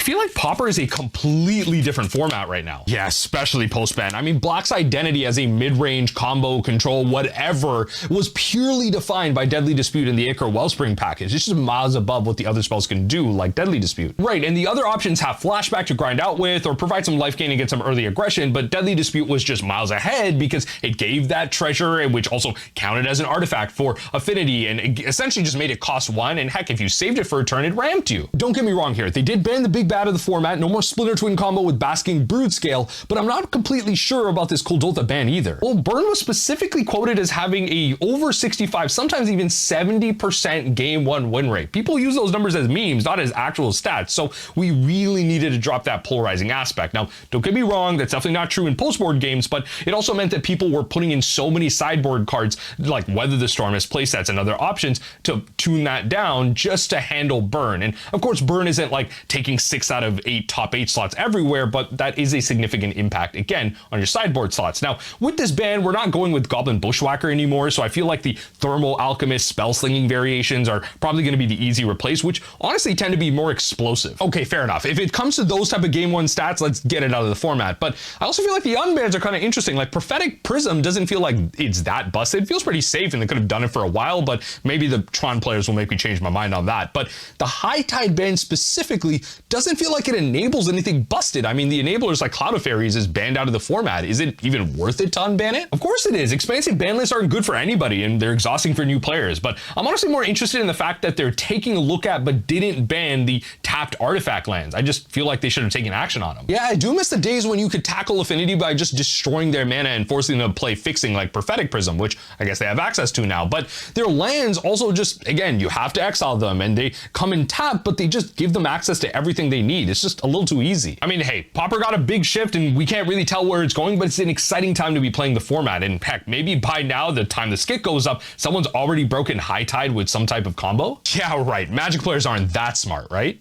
I feel like Pauper is a completely different format right now. Yeah, especially post-ban. I mean, Black's identity as a mid-range combo control, whatever, was purely defined by Deadly Dispute and the Ichor Wellspring package. It's just miles above what the other spells can do, like Deadly Dispute. Right, and the other options have Flashback to grind out with or provide some life gain and get some early aggression, but Deadly Dispute was just miles ahead because it gave that treasure, which also counted as an artifact for affinity, and it essentially just made it cost 1, and heck, if you saved it for a turn, it ramped you. Don't get me wrong here, they did ban the big bad of the format, no more Splitter Twin combo with Basking Brood Scale, but I'm not completely sure about this Kuldotha ban either. Well, Burn was specifically quoted as having a over 65, sometimes even 70% game 1 win rate. People use those numbers as memes, not as actual stats, so we really needed to drop that polarizing aspect. Now, don't get me wrong, that's definitely not true in post-board games, but it also meant that people were putting in so many sideboard cards, like Weather the Storm as playsets and other options, to tune that down just to handle Burn. And of course, Burn isn't like taking 6 out of 8 top 8 slots everywhere, but that is a significant impact, again, on your sideboard slots. Now, with this ban, we're not going with Goblin Bushwhacker anymore, so I feel like the Thermal Alchemist spell slinging variations are probably going to be the easy replace, which honestly tend to be more explosive. Okay, fair enough. If it comes to those type of game 1 stats, let's get it out of the format. But I also feel like the unbans are kind of interesting. Like Prophetic Prism doesn't feel like it's that busted. It feels pretty safe, and they could have done it for a while, but maybe the Tron players will make me change my mind on that. But the High Tide ban specifically doesn't feel like it enables anything busted. I mean, the enablers like Cloud of Fairies is banned out of the format. Is it even worth it to unban it? Of course it is. Expansive ban lists aren't good for anybody, and they're exhausting for new players. But I'm honestly more interested in the fact that they're taking a look at but didn't ban the tapped artifact lands. I just feel like they should have taken action on them. Yeah, I do miss the days when you could tackle Affinity by just destroying their mana and forcing them to play fixing like Prophetic Prism, which I guess they have access to now. But their lands also just, again, you have to exile them, and they come in tap, but they just give them access to everything they need. It's just a little too easy. I mean, hey, Pauper got a big shift, and we can't really tell where it's going, but it's an exciting time to be playing the format. And heck, maybe by now, the time the skit goes up, someone's already broken High Tide with some type of combo. Yeah, right. Magic players aren't that smart, right?